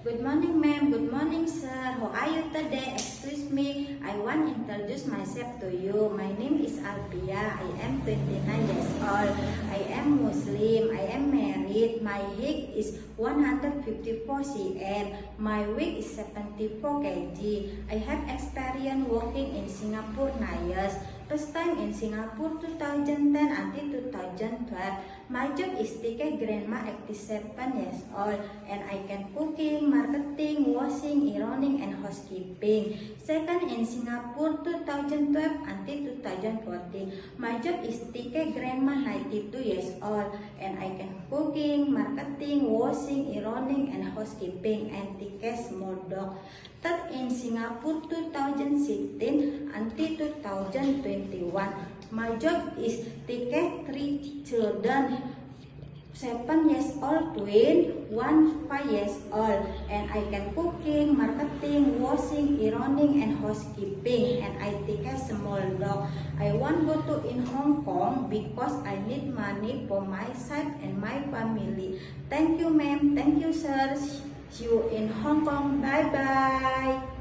Good morning, ma'am. Good morning, sir. How are you today? Excuse me, I want to introduce myself to you. My name is Alpia. I am 29 years old. I am Muslim. I am married. My height is 154 cm. My weight is 74 kg. I have experience working in Singapore 9 years. First time in Singapore 2010 until 2012. My job is ticket grandma 87 years old and I can cooking, marketing, washing, ironing and housekeeping. Second in Singapore 2012 until 2014. My job is ticket grandma 92 years old and I can cooking, marketing, washing, ironing and housekeeping and ticket small dog. Third in Singapore 2016 until 2021. My job is ticket 3 children, 7 years old twin, 1 5 years old, and I can cooking, marketing, washing, ironing, and housekeeping, and I take a small dog. I want to go to in Hong Kong because I need money for myself and my family. Thank you, ma'am. Thank you, sir. See you in Hong Kong. Bye bye.